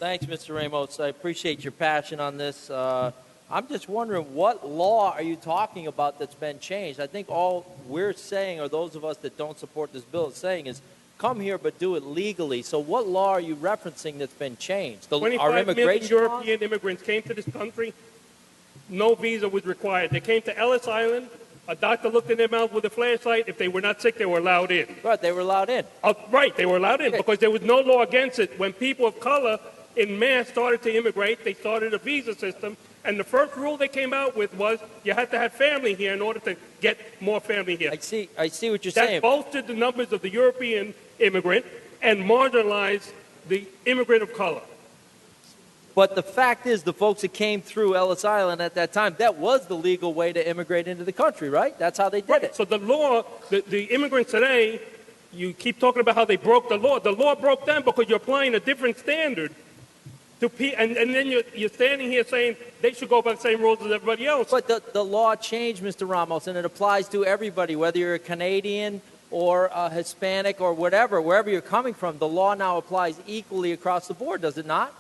Thanks, Mr. Ramos. I appreciate your passion on this. I'm just wondering, what law are you talking about that's been changed? I think all we're saying, or those of us that don't support this bill is saying, is come here but do it legally. So what law are you referencing that's been changed? 25 million European immigrants came to this country. No visa was required. They came to Ellis Island. A doctor looked in their mouth with a flashlight. If they were not sick, they were allowed in. Right, they were allowed in. Right, they were allowed in because there was no law against it. When people of color in mass started to immigrate, they started a visa system. And the first rule they came out with was you had to have family here in order to get more family here. I see what you're That saying. bolstered the numbers of the European immigrant and marginalized the immigrant of color. But the fact is, the folks that came through Ellis Island at that time, that was the legal way to immigrate into the country, right? That's how they did it. So the law, the immigrants today, you keep talking about how they broke the law. The law broke them because you're applying a different standard. And then you're standing here saying they should go by the same rules as everybody else. But the law changed, Mr. Ramos, and it applies to everybody, whether you're a Canadian or a Hispanic or whatever, wherever you're coming from. The law now applies equally across the board, does it not?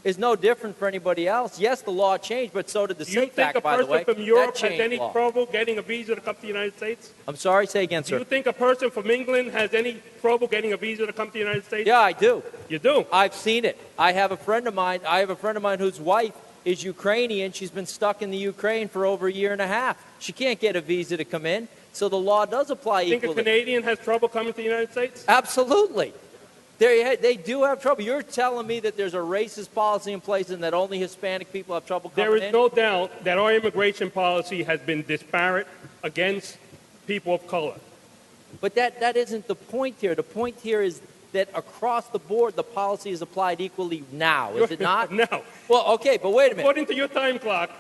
It's no different for anybody else. Yes, the law changed, but so did the SAFE Act, by the way. Do you think a person from Europe has any trouble getting a visa to come to the United States? I'm sorry, say again, sir. Do you think a person from England has any trouble getting a visa to come to the United States? Yeah, I do. You do? I've seen it. I have a friend of mine whose wife is Ukrainian. She's been stuck in the Ukraine for over a year and a half. She can't get a visa to come in, so the law does apply equally. You think a Canadian has trouble coming to the United States? Absolutely. They do have trouble. You're telling me that there's a racist policy in place and that only Hispanic people have trouble coming in? There is no doubt that our immigration policy has been disparate against people of color. But that isn't the point here. The point here is that across the board, the policy is applied equally now, is it not? No. Well, okay, but wait a minute. According to your time clock,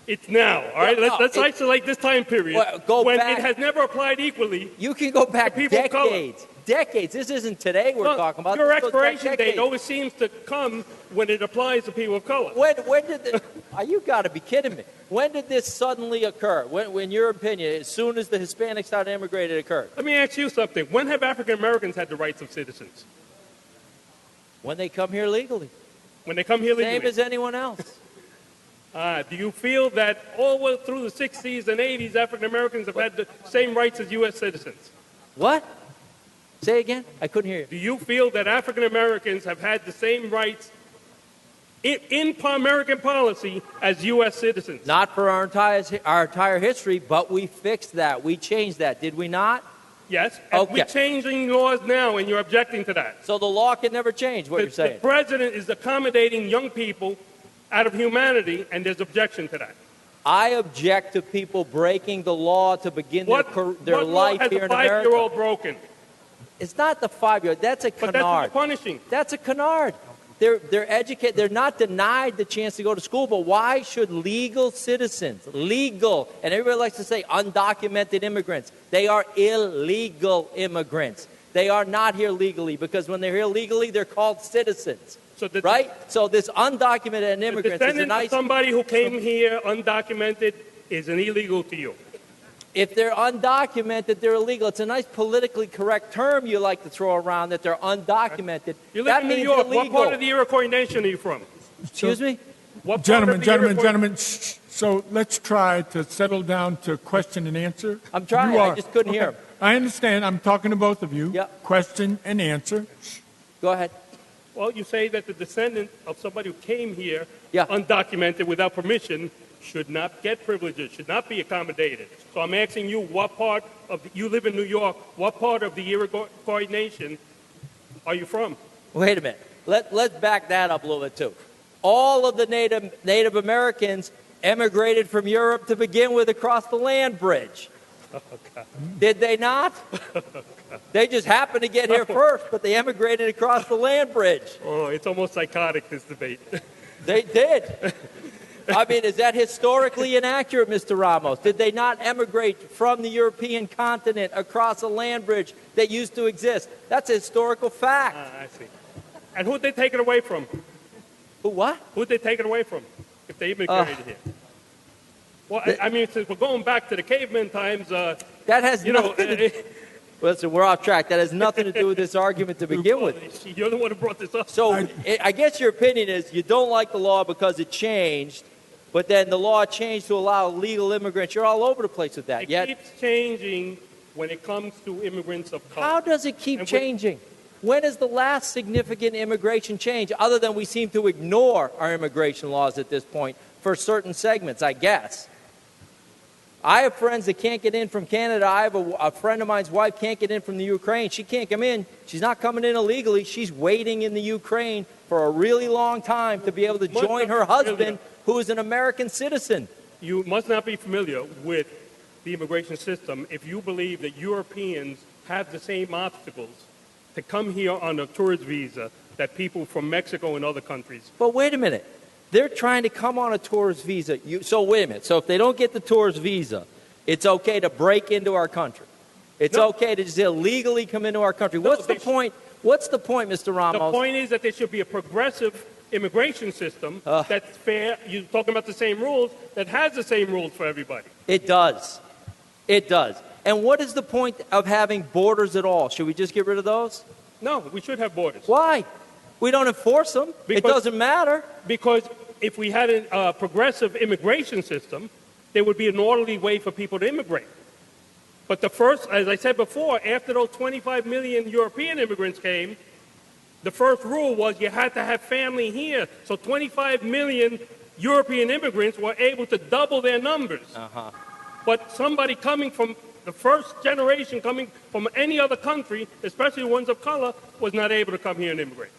it's now. All right, let's isolate this time period when it has never applied equally. You can go back decades. Decades. This isn't today we're talking about. Your expiration date always seems to come when it applies to people of color. When did this, you got to be kidding me. When did this suddenly occur? When, in your opinion, as soon as the Hispanics started immigrating, it occurred? Let me ask you something. When have African Americans had the rights of citizens? When they come here legally. When they come here legally. Same as anyone else. Do you feel that all the way through the 60s and 80s, African Americans have had the same rights as U.S. citizens? What? Say again? I couldn't hear you. Do you feel that African Americans have had the same rights in American policy as U.S. citizens? Not for our entire history, but we fixed that. We changed that. Did we not? Yes. Okay. We're changing laws now, and you're objecting to that. So the law can never change, what you're saying. The president is accommodating young people out of humanity, and there's objection to that. I object to people breaking the law to begin their life here in America. What law has a 5-year-old broken? It's not the 5-year-old. That's a canard. But that's what you're punishing. That's a canard. They're educated. They're not denied the chance to go to school. But why should legal citizens, and everybody likes to say undocumented immigrants, they are illegal immigrants. They are not here legally because when they're here legally, they're called citizens. Right? So this undocumented immigrants is a nice... somebody who came here undocumented is an illegal to you. If they're undocumented, they're illegal. It's a nice politically correct term you like to throw around, that they're undocumented. You live in New York. What part of the Iroquois Nation are you from? Excuse me? Gentlemen. So let's try to settle down to question and answer. I'm trying. I just couldn't hear him. I understand. I'm talking to both of you. Yep. Question and answer. Go ahead. Well, you say that the descendant of somebody who came here undocumented without permission should not get privileges, should not be accommodated. So I'm asking you, you live in New York, what part of the Iroquois Nation are you from? Wait a minute. Let's back that up a little bit, too. All of the Native Americans emigrated from Europe to begin with across the land bridge. Oh, God. Did they not? Oh, God. They just happened to get here first, but they emigrated across the land bridge. Oh, it's almost psychotic, this debate. They did. I mean, is that historically inaccurate, Mr. Ramos? Did they not emigrate from the European continent across a land bridge that used to exist? That's a historical fact. I see. And who'd they take it away from? Who what? Who'd they take it away from if they immigrated here? Well, I mean, since we're going back to the caveman times, that has nothing. Listen, we're off track. That has nothing to do with this argument to begin with. You're the one who brought this up. So I guess your opinion is you don't like the law because it changed, but then the law changed to allow legal immigrants. You're all over the place with that. It keeps changing when it comes to immigrants of color. How does it keep changing? When is the last significant immigration change, other than we seem to ignore our immigration laws at this point for certain segments, I guess? I have friends that can't get in from Canada. I have a friend of mine's wife can't get in from the Ukraine. She can't come in. She's not coming in illegally. She's waiting in the Ukraine for a really long time to be able to join her husband, who is an American citizen. You must not be familiar with the immigration system if you believe that Europeans have the same obstacles to come here on a tourist visa that people from Mexico and other countries. But wait a minute. They're trying to come on a tourist visa. So wait a minute. So if they don't get the tourist visa, it's okay to break into our country. It's okay to just illegally come into our country. What's the point? What's the point, Mr. Ramos? The point is that there should be a progressive immigration system that's fair. You're talking about the same rules, that has the same rules for everybody. It does. It does. And what is the point of having borders at all? Should we just get rid of those? No, we should have borders. Why? We don't enforce them. It doesn't matter. Because if we had a progressive immigration system, there would be an orderly way for people to immigrate. But the first, as I said before, after those 25 million European immigrants came, the first rule was you had to have family here. So 25 million European immigrants were able to double their numbers. But somebody coming from the first generation, coming from any other country, especially ones of color, was not able to come here and immigrate.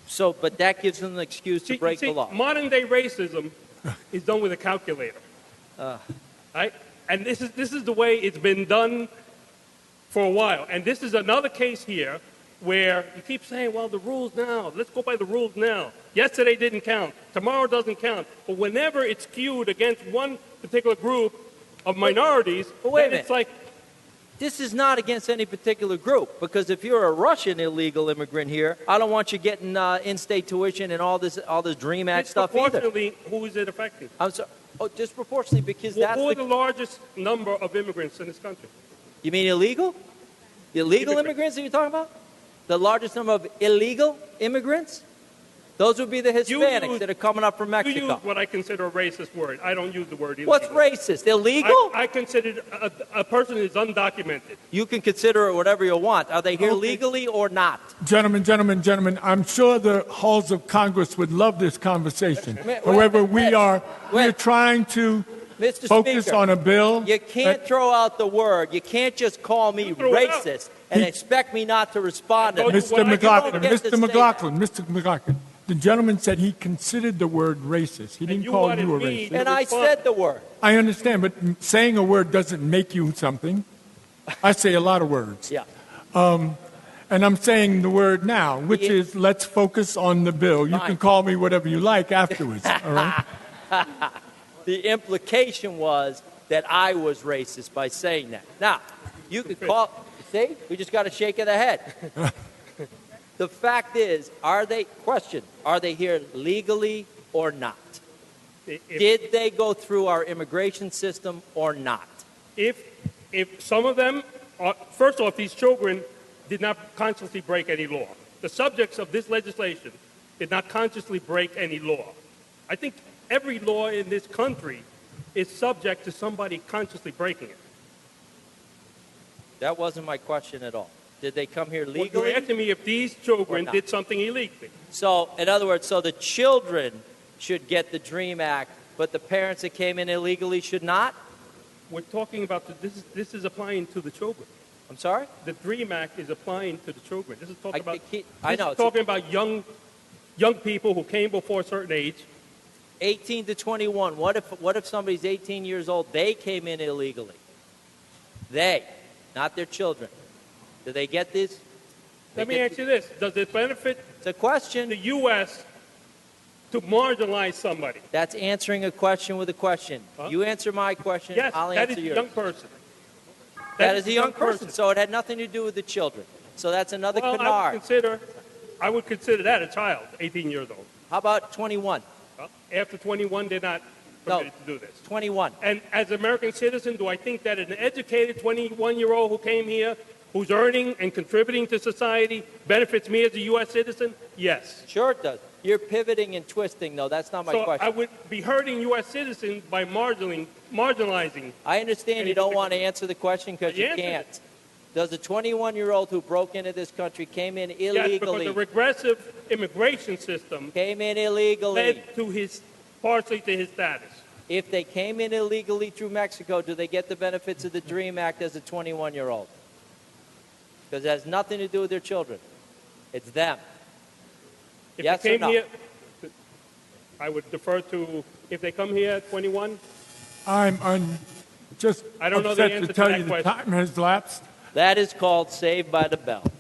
So, but that gives them an excuse to break the law. Modern day racism is done with a calculator. Right? And this is the way it's been done for a while. And this is another case here where you keep saying, well, the rules now, let's go by the rules now. Yesterday didn't count. Tomorrow doesn't count. But whenever it's skewed against one particular group of minorities, then it's like, this is not against any particular group, because if you're a Russian illegal immigrant here, I don't want you getting in-state tuition and all this DREAM Act stuff either. Disproportionately, who is it affecting? I'm sorry. Oh, disproportionately, because that's who are the largest number of immigrants in this country? You mean illegal? Illegal immigrants that you're talking about? The largest number of illegal immigrants? Those would be the Hispanics that are coming up from Mexico. You use what I consider a racist word. I don't use the word illegal. What's racist? Illegal? I consider a person is undocumented. You can consider it whatever you want. Are they here legally or not? Gentlemen, I'm sure the halls of Congress would love this conversation. However, we're trying to focus on a bill. You can't throw out the word. You can't just call me racist and expect me not to respond to it. Mr. McLaughlin, the gentleman said he considered the word racist. He didn't call you a racist. And I said the word. I understand, but saying a word doesn't make you something. I say a lot of words. Yeah. And I'm saying the word now, which is let's focus on the bill. You can call me whatever you like afterwards. All right? The implication was that I was racist by saying that. Now, you could call... See? We just got a shake of the head. The fact is, are they here legally or not? Did they go through our immigration system or not? If some of them, first off, these children did not consciously break any law. The subjects of this legislation did not consciously break any law. I think every law in this country is subject to somebody consciously breaking it. That wasn't my question at all. Did they come here legally? Well, you're asking me if these children did something illegally. So, in other words, so the children should get the DREAM Act, but the parents that came in illegally should not? We're talking about this is applying to the children. I'm sorry? The DREAM Act is applying to the children. This is talking about talking about young people who came before a certain age. 18 to 21. What if somebody's 18 years old? They came in illegally. They, not their children. Do they get this? Let me ask you this. Does it benefit the U.S. to marginalize somebody? That's answering a question with a question. Huh? You answer my question, yes, I'll answer yours. That is a young person. That is a young person. So it had nothing to do with the children. So that's another canard. I would consider that a child, 18 years old. How about 21? Well, after 21, they're not permitted to do this. 21. And as an American citizen, do I think that an educated 21-year-old who came here, who's earning and contributing to society, benefits me as a U.S. citizen? Yes. Sure it does. You're pivoting and twisting, though. That's not my question. So I would be hurting U.S. citizens by marginalizing. I understand you don't want to answer the question because you can't. Does a 21-year-old who broke into this country, came in illegally? Yes, because the regressive immigration system came in illegally. led to partially to his status. If they came in illegally through Mexico, do they get the benefits of the DREAM Act as a 21-year-old? Because it has nothing to do with their children. It's them. If yes they came or no? here, I would defer to, if they come here at 21, I'm just I don't know the upset answer to to tell that you the question. time has lapsed. That is called Saved by the Bell.